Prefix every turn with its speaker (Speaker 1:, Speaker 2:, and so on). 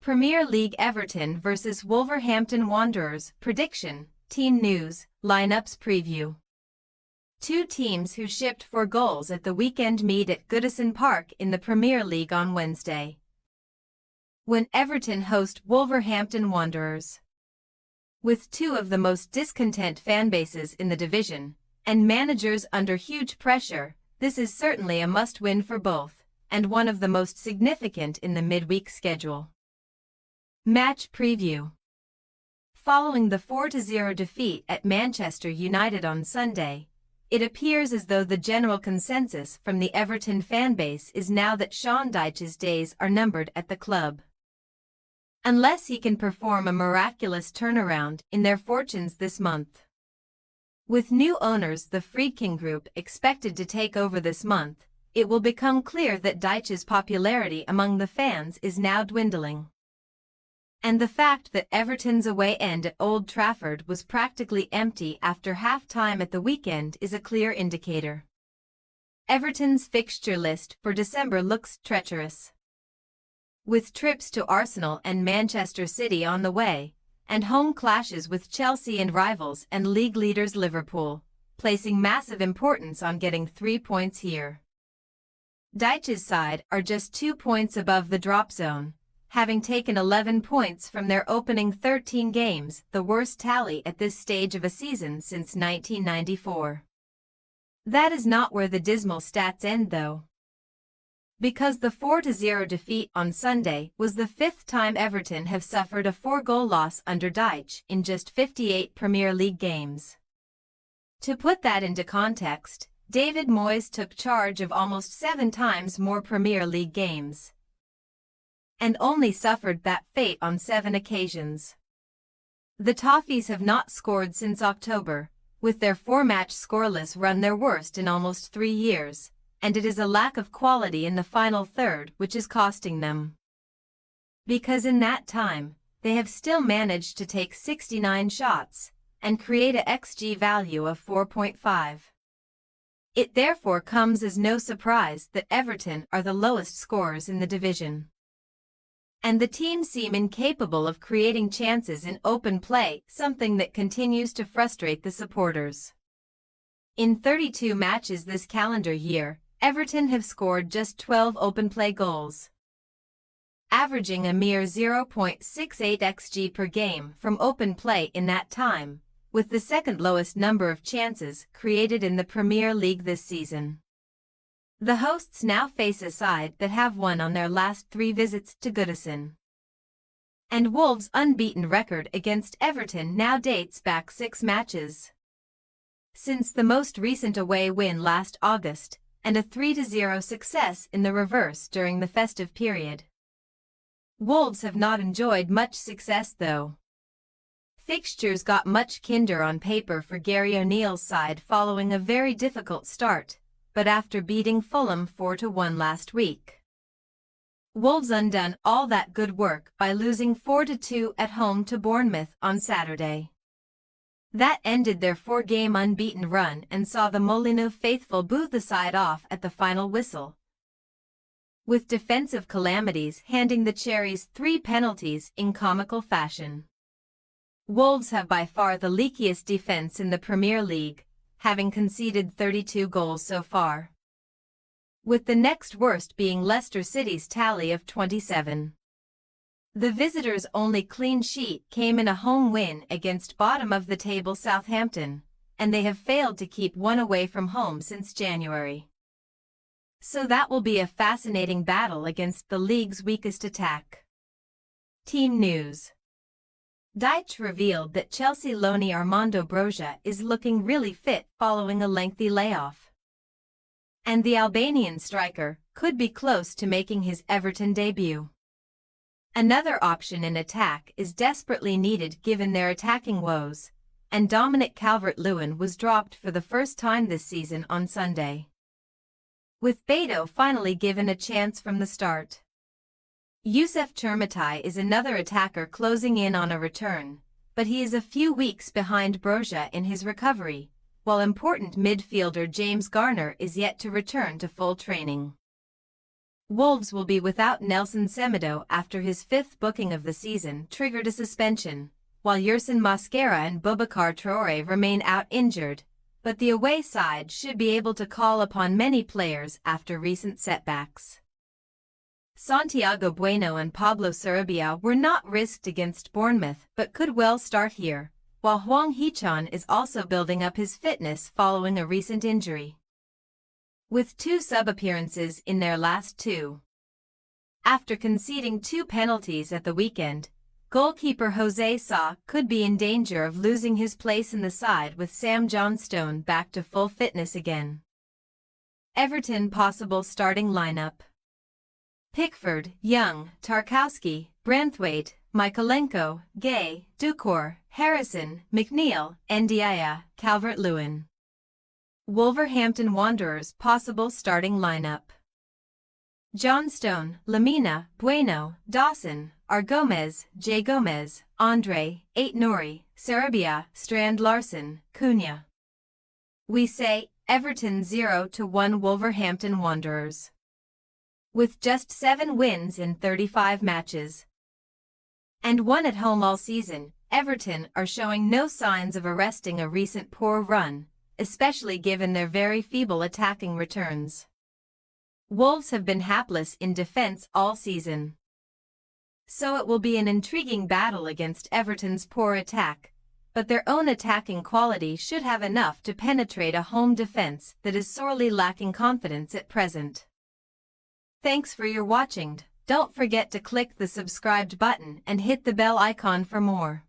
Speaker 1: Premier League Everton vs Wolverhampton Wanderers, prediction, team news, lineups preview. Two teams who shipped 4 goals at the weekend meet at Goodison Park in the Premier League on Wednesday, when Everton host Wolverhampton Wanderers. With two of the most discontent fanbases in the division, and managers under huge pressure, this is certainly a must-win for both, and one of the most significant in the midweek schedule. Match preview. Following the 4-0 defeat at Manchester United on Sunday, it appears as though the general consensus from the Everton fanbase is now that Sean Dyche's days are numbered at the club. Unless he can perform a miraculous turnaround in their fortunes this month. With new owners, the Friedkin Group, expected to take over this month, it will become clear that Dyche's popularity among the fans is now dwindling. And the fact that Everton's away end at Old Trafford was practically empty after half-time at the weekend is a clear indicator. Everton's fixture list for December looks treacherous, with trips to Arsenal and Manchester City on the way, and home clashes with Chelsea and rivals and league leaders Liverpool, placing massive importance on getting 3 points here. Dyche's side are just 2 points above the drop zone, having taken 11 points from their opening 13 games, the worst tally at this stage of a season since 1994. That is not where the dismal stats end though, because the 4-0 defeat on Sunday was the 5th time Everton have suffered a 4-goal loss under Dyche in just 58 Premier League games. To put that into context, David Moyes took charge of almost 7 times more Premier League games, and only suffered that fate on 7 occasions. The Toffees have not scored since October, with their 4-match scoreless run their worst in almost 3 years, and it is a lack of quality in the final third which is costing them. Because in that time, they have still managed to take 69 shots, and create a XG value of 4.5. It therefore comes as no surprise that Everton are the lowest scorers in the division. And the team seem incapable of creating chances in open play, something that continues to frustrate the supporters. In 32 matches this calendar year, Everton have scored just 12 open play goals, averaging a mere 0.68 xG per game from open play in that time, with the second lowest number of chances created in the Premier League this season. The hosts now face a side that have won on their last 3 visits to Goodison. And Wolves' unbeaten record against Everton now dates back 6 matches, since the most recent away win last August, and a 3-0 success in the reverse during the festive period. Wolves have not enjoyed much success though. Fixtures got much kinder on paper for Gary O'Neill's side following a very difficult start, but after beating Fulham 4-1 last week, Wolves undone all that good work by losing 4-2 at home to Bournemouth on Saturday. That ended their 4-game unbeaten run and saw the Molineux faithful boo the side off at the final whistle, with defensive calamities handing the Cherries 3 penalties in comical fashion. Wolves have by far the leakiest defense in the Premier League, having conceded 32 goals so far, with the next worst being Leicester City's tally of 27. The visitors' only clean sheet came in a home win against bottom-of-the-table Southampton, and they have failed to keep one away from home since January. So that will be a fascinating battle against the league's weakest attack. Team news. Dyche revealed that Chelsea loanee Armando Broja is looking really fit following a lengthy layoff, and the Albanian striker could be close to making his Everton debut. Another option in attack is desperately needed given their attacking woes, and Dominic Calvert-Lewin was dropped for the first time this season on Sunday, with Beto finally given a chance from the start. Youssef Chermatai is another attacker closing in on a return, but he is a few weeks behind Broja in his recovery, while important midfielder James Garner is yet to return to full training. Wolves will be without Nelson Semedo after his fifth booking of the season triggered a suspension, while Yerson Mosquera and Boubacar Traoré remain out injured, but the away side should be able to call upon many players after recent setbacks. Santiago Bueno and Pablo Sarabia were not risked against Bournemouth but could well start here, while Hwang Hee-chan is also building up his fitness following a recent injury, with 2 sub-appearances in their last 2. After conceding 2 penalties at the weekend, goalkeeper Jose Sa could be in danger of losing his place in the side with Sam Johnstone back to full fitness again. Everton possible starting lineup: Pickford, Young, Tarkowski, Branthwaite, Mykolenko, Gay, Dukor, Harrison, McNeil, Ndiaye, Calvert-Lewin. Wolverhampton Wanderers possible starting lineup: Johnstone, Lamina, Bueno, Dawson, Gomez, J. Gomez, Andre, Ait-Nouri, Sarabia, Strand Larson, Cunha. We say Everton 0-1 Wolverhampton Wanderers. With just 7 wins in 35 matches and 1 at home all season, Everton are showing no signs of arresting a recent poor run, especially given their very feeble attacking returns. Wolves have been hapless in defense all season, so it will be an intriguing battle against Everton's poor attack, but their own attacking quality should have enough to penetrate a home defense that is sorely lacking confidence at present. Thanks for your watching. Don't forget to click the subscribed button and hit the bell icon for more.